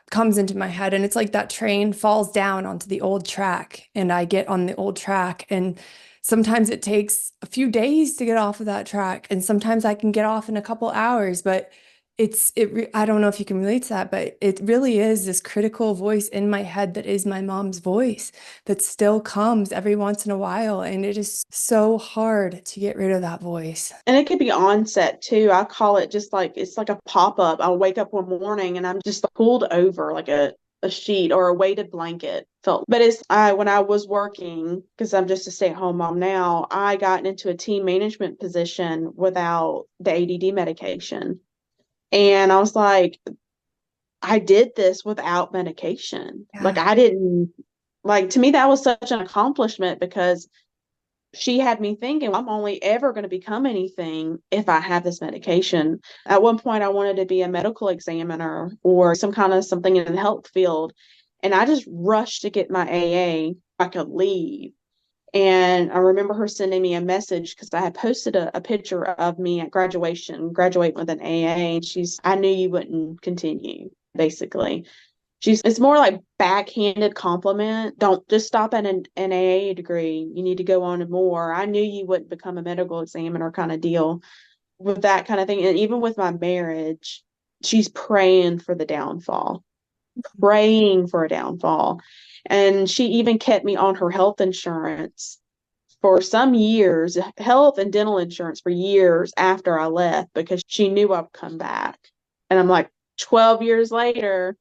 comes into my head, and it's like that train falls down onto the old track and I get on the old track, and sometimes it takes a few days to get off of that track and sometimes I can get off in a couple hours, but I don't know if you can relate to that, but it really is this critical voice in my head that is my mom's voice that still comes every once in a while, and it is so hard to get rid of that voice. And it could be onset too. I call it just like it's like a pop-up. I'll wake up one morning and I'm just pulled over like a sheet or a weighted blanket felt. But it's I when I was working, because I'm just a stay-at-home mom now, I got into a team management position without the ADD medication. And I was like, I did this without medication. Like Yeah. I didn't like to me that was such an accomplishment because she had me thinking I'm only ever going to become anything if I have this medication. At one point I wanted to be a medical examiner or some kind of something in the health field. And I just rushed to get my AA. I could leave. And I remember her sending me a message because I had posted a picture of me at graduation, graduating with an AA. And I knew you wouldn't continue, basically. It's more like backhanded compliment. Don't just stop at an AA degree. You need to go on to more. I knew you wouldn't become a medical examiner kind of deal with that kind of thing. And even with my marriage, she's praying for the downfall, praying for a downfall. And she even kept me on her health insurance for some years, health and dental insurance for years after I left because she knew I'd come back. And I'm like, 12 years later,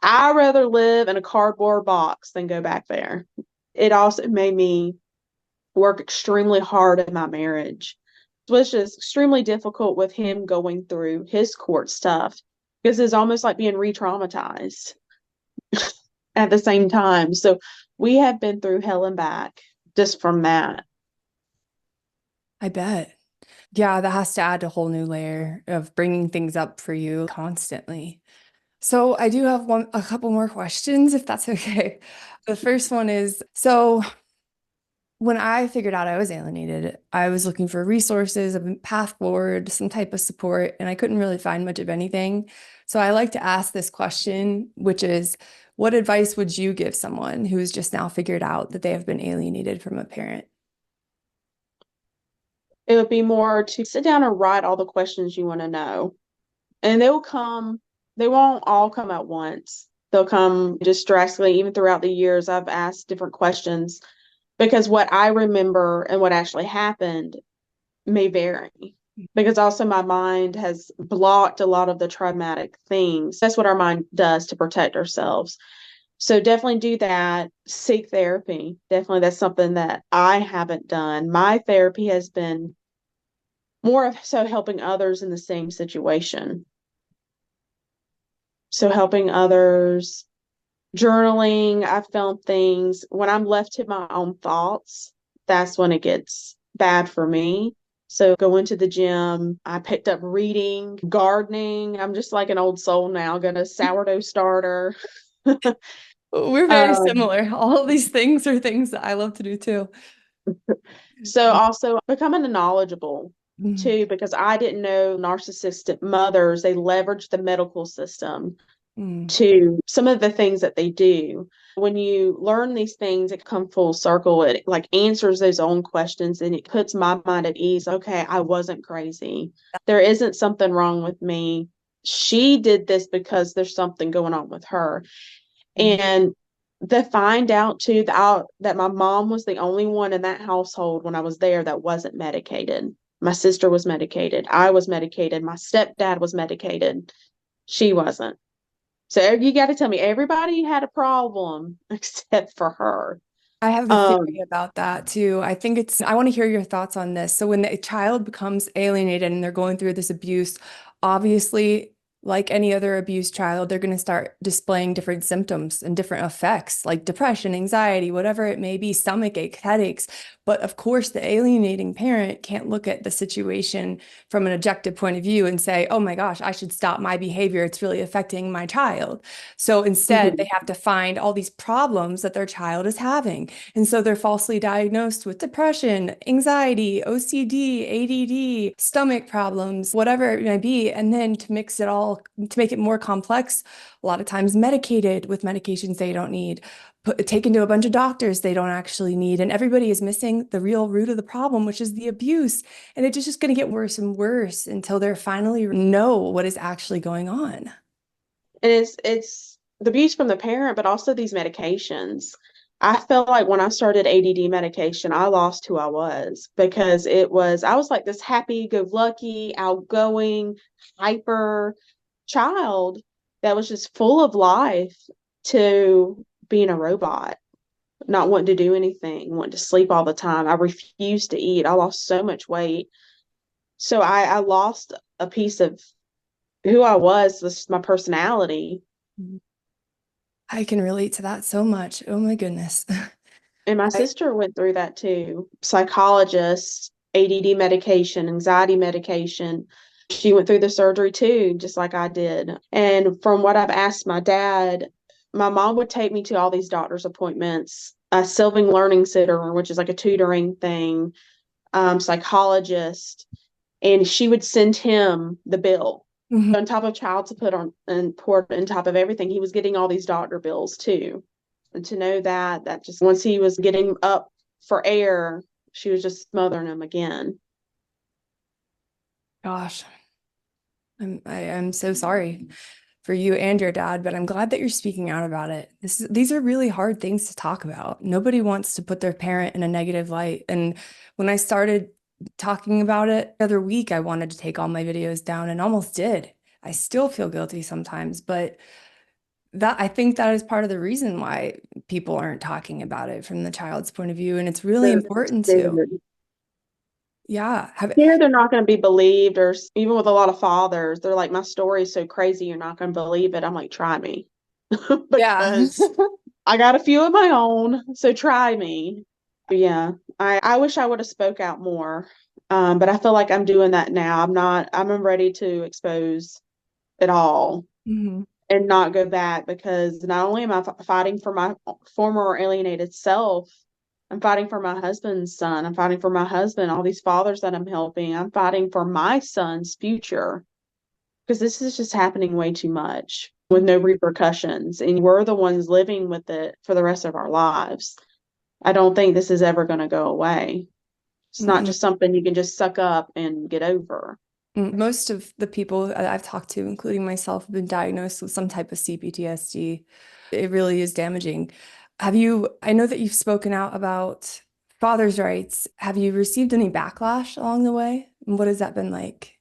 I'd rather live in a cardboard box than go back there. It also made me work extremely hard in my marriage, which is extremely difficult with him going through his court stuff because it's almost like being re-traumatized at the same time. So we have been through hell and back just from that. I bet. Yeah, that has to add a whole new layer of bringing things up for you constantly. So I do have a couple more questions, if that's okay. The first one is, so when I figured out I was alienated, I was looking for resources, a path forward, some type of support, and I couldn't really find much of anything. So I like to ask this question, which is, what advice would you give someone who's just now figured out that they have been alienated from a parent? It would be more to sit down and write all the questions you want to know. And they won't all come at once. They'll come just drastically, even throughout the years. I've asked different questions because what I remember and what actually happened may vary. Because also my mind has blocked a lot of the traumatic things. That's what our mind does to protect ourselves. So definitely do that. Seek therapy. Definitely that's something that I haven't done. My therapy has been more of so helping others in the same situation. So helping others, journaling, I found things when I'm left to my own thoughts, that's when it gets bad for me. So going to the gym, I picked up reading, gardening. I'm just like an old soul now, got a sourdough starter. We're very Um, similar. All of these things are things that I love to do too. so also becoming knowledgeable Mm, too, because I didn't know narcissistic mothers, they leverage the medical system mm, to some of the things that they do. When you learn these things, it come full circle. It like answers those own questions and it puts my mind at ease. Okay, I wasn't crazy. There isn't something wrong with me. She did this because there's something going on with her. mm. And to find out too that my mom was the only one in that household when I was there that wasn't medicated. My sister was medicated. I was medicated. My stepdad was medicated. She wasn't. So you got to tell me everybody had a problem except for her. I have a theory Um, about that too. I want to hear your thoughts on this. So when a child becomes alienated and they're going through this abuse, obviously, like any other abused child, they're going to start displaying different symptoms and different effects like depression, anxiety, whatever it may be, stomach ache, headaches. But of course, the alienating parent can't look at the situation from an objective point of view and say, oh my gosh, I should stop my behavior. It's really affecting my child. So instead, they mhm. have to find all these problems that their child is having. And so they're falsely diagnosed with depression, anxiety, OCD, ADD, stomach problems, whatever it may be. And then to mix it all, to make it more complex, a lot of times medicated with medications they don't need, taken to a bunch of doctors they don't actually need. And everybody is missing the real root of the problem, which is the abuse. And it's just going to get worse and worse until they finally know what is actually going on. And it's the abuse from the parent, but also these medications. I felt like when I started ADD medication, I lost who I was because I was like this happy-go-lucky, outgoing, hyper child that was just full of life to being a robot, not wanting to do anything, wanting to sleep all the time. I refused to eat. I lost so much weight. So I lost a piece of who I was, this is my personality. I can relate to that so much. Oh my goodness. And my I, sister went through that too. Psychologist, ADD medication, anxiety medication. She went through the surgery too, just like I did. And from what I've asked my dad, my mom would take me to all these doctor's appointments, a Sylvan Learning Center, which is like a tutoring thing, psychologist, and she would send him the bill. Mhm. On top of child support and port on top of everything, he was getting all these doctor bills too. And to know that just once he was getting up for air, she was just smothering him again. Gosh, I'm so sorry for you and your dad, but I'm glad that you're speaking out about it. These are really hard things to talk about. Nobody wants to put their parent in a negative light. And when I started talking about it the other week, I wanted to take all my videos down and almost did. I still feel guilty sometimes, but that I think that is part of the reason why people aren't talking about it from the child's point of view. And it's really They're important to. scared. Yeah. Scared they're not going to be believed, or even with a lot of fathers, they're like, my story is so crazy, you're not going to believe it. I'm like, try me. Yeah. Because I got a few of my own, so try me. Yeah, I wish I would have spoke out more, but I feel like I'm doing that now. I'm ready to expose it all Mhm. and not go back, because not only am I fighting for my former alienated self, I'm fighting for my husband's son. I'm fighting for my husband, all these fathers that I'm helping. I'm fighting for my son's future, because this is just happening way too much with no repercussions. And we're the ones living with it for the rest of our lives. I don't think this is ever going to go away. It's not Mm-mm. just something you can just suck up and get over. Most of the people that I've talked to, including myself, have been diagnosed with some type of CPTSD. It really is damaging. I know that you've spoken out about fathers' rights. Have you received any backlash along the way? And what has that been like?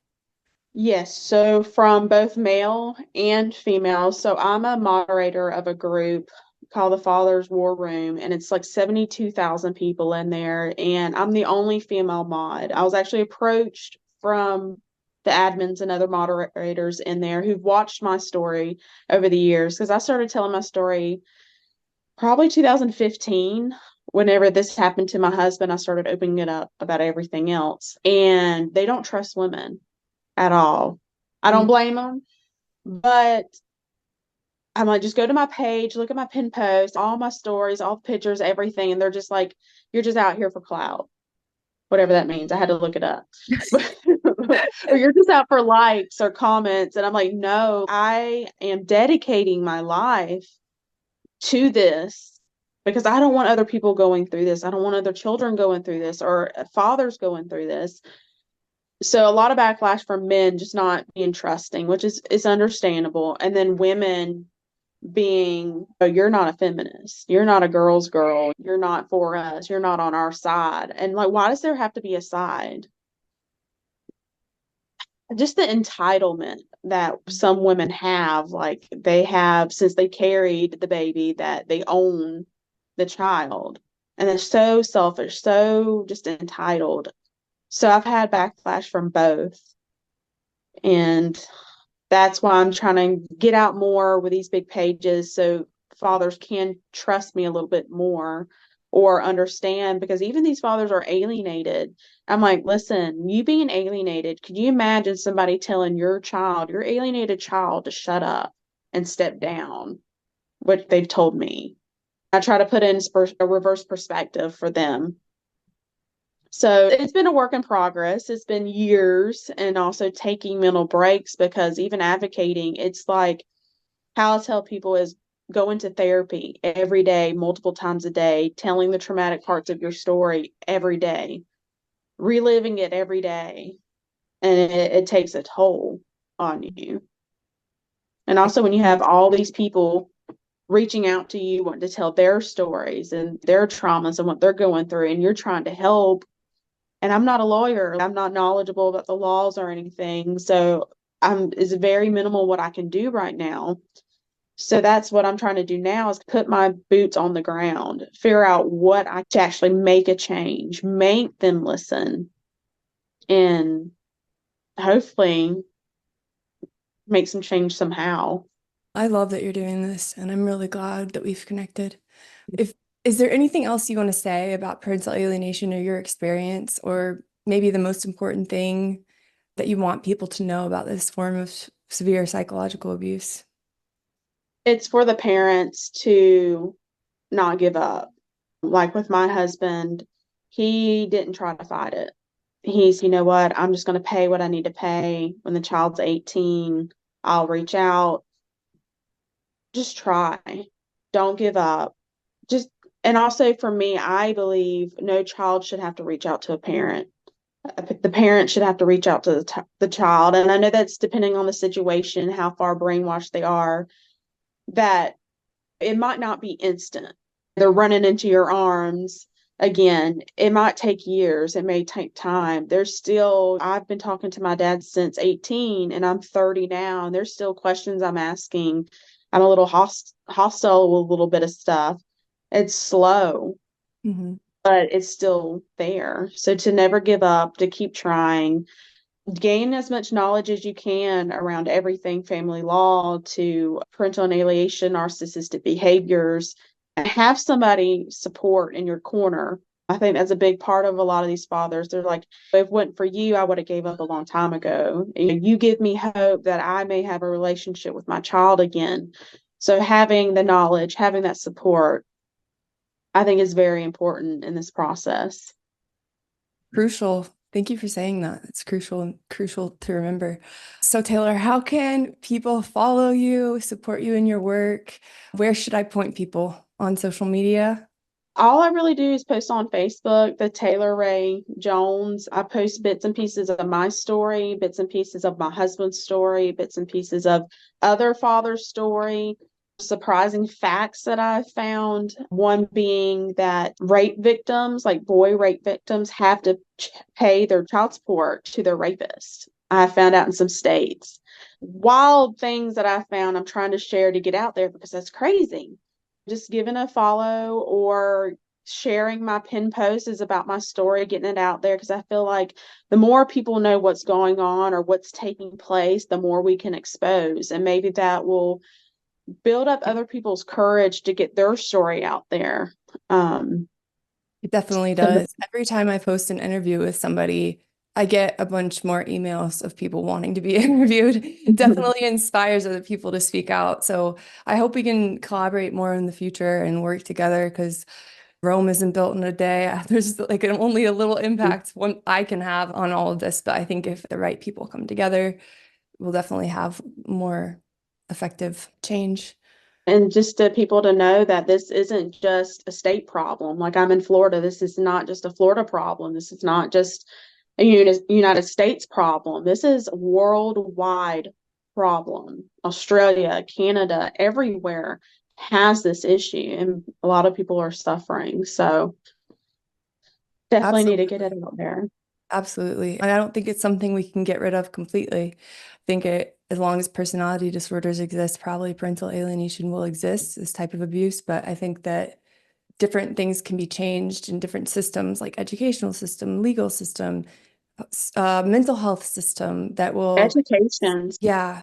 Yes, so from both male and female. So I'm a moderator of a group called the Father's War Room, and it's like 72,000 people in there, and I'm the only female mod. I was actually approached from the admins and other moderators in there who've watched my story over the years, because I started telling my story probably 2015. Whenever this happened to my husband, I started opening it up about everything else, and they don't trust women at all. I don't Mm. blame them, but I'm like, just go to my page, look at my pin post, all my stories, all the pictures, everything. And they're just like, you're just out here for clout, whatever that means. I had to look it up. Or you're just out for likes or comments. And I'm like, no, I am dedicating my life to this, because I don't want other people going through this. I don't want other children going through this, or fathers going through this. So a lot of backlash from men just not being trusting, which is understandable. And then women being, oh, you're not a feminist. You're not a girl's girl. You're not for us. You're not on our side. And like, why does there have to be a side? Just the entitlement that some women have, like they have since they carried the baby, that they own the child. And they're so selfish, so just entitled. So I've had backlash from both. And that's why I'm trying to get out more with these big pages, so fathers can trust me a little bit more or understand, because even these fathers are alienated. I'm like, listen, you being alienated, could you imagine somebody telling your child, your alienated child, to shut up and step down? What they've told me. I try to put in a reverse perspective for them. So it's been a work in progress. It's been years, and also taking mental breaks, because even advocating, it's like how I tell people is go into therapy every day, multiple times a day, telling the traumatic parts of your story every day, reliving it every day. And it takes a toll on you. And also, when you have all these people reaching out to you, wanting to tell their stories and their traumas and what they're going through, and you're trying to help. And I'm not a lawyer. I'm not knowledgeable about the laws or anything. So it's very minimal what I can do right now. So that's what I'm trying to do now, is put my boots on the ground, figure out what I to actually make a change, make them listen, and hopefully make some change somehow. I love that you're doing this, and I'm really glad that we've connected. If is there anything else you want to say about parental alienation or your experience, or maybe the most important thing that you want people to know about this form of severe psychological abuse? It's for the parents to not give up. Like with my husband, he didn't try to fight it. He's, you know what, I'm just going to pay what I need to pay. When the child's 18, I'll reach out. Just try. Don't give up. Just, and also for me, I believe no child should have to reach out to a parent. The parent should have to reach out to the child. And I know that's depending on the situation, how far brainwashed they are, that it might not be instant. They're running into your arms again. It might take years. It may take time. There's still, I've been talking to my dad since 18 and I'm 30 now, and there's still questions I'm asking. I'm a little hostile with a little bit of stuff. It's slow, Hmm. but it's still there. So to never give up, to keep trying, gain as much knowledge as you can around everything family law to parental alienation, narcissistic behaviors, and have somebody support in your corner. I think that's a big part of a lot of these fathers. They're like, if it wasn't for you, I would have gave up a long time ago. You give me hope that I may have a relationship with my child again. So having the knowledge, having that support, I think is very important in this process. Crucial. Thank you for saying that. It's crucial and crucial to remember. So, Taylor, how can people follow you, support you in your work? Where should I point people on social media? All I really do is post on Facebook, the Taylor Ray Jones. I post bits and pieces of my story, bits and pieces of my husband's story, bits and pieces of other fathers' story, surprising facts that I found. One being that rape victims, like boy rape victims, have to pay their child support to their rapist. I found out in some states. Wild things that I found, I'm trying to share to get out there because that's crazy. Just giving a follow or sharing my pin post is about my story, getting it out there because I feel like the more people know what's going on or what's taking place, the more we can expose. And maybe that will build up other people's courage to get their story out there. Um, It definitely so does. Every time I post an interview with somebody, I get a bunch more emails of people wanting to be interviewed. It definitely inspires other people to speak out. So I hope we can collaborate more in the future and work together because Rome isn't built in a day. There's like only a little impact one I can have on all of this. But I think if the right people come together, we'll definitely have more effective change. and just to people to know that this isn't just a state problem. Like I'm in Florida, this is not just a Florida problem. This is not just a United States problem. This is a worldwide problem. Australia, Canada, everywhere has this issue, and a lot of people are suffering. So definitely need to get it Absolutely. out there. Absolutely. And I don't think it's something we can get rid of completely. I think as long as personality disorders exist, probably parental alienation will exist, this type of abuse. But I think that different things can be changed in different systems, like educational system, legal system, mental health system that will, Education. yeah,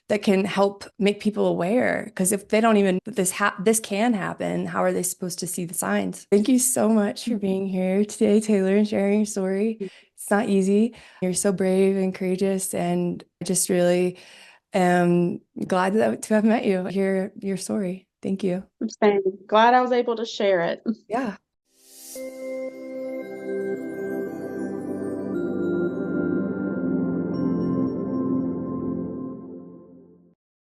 that can help make people aware. Because if they don't even this can happen, how are they supposed to see the signs? Thank you so much for being here today, Taylor, and sharing your story. It's not easy. You're so brave and courageous, and I just really am glad to have met you, hear your story. Thank you. I'm saying glad I was able to share it. Yeah.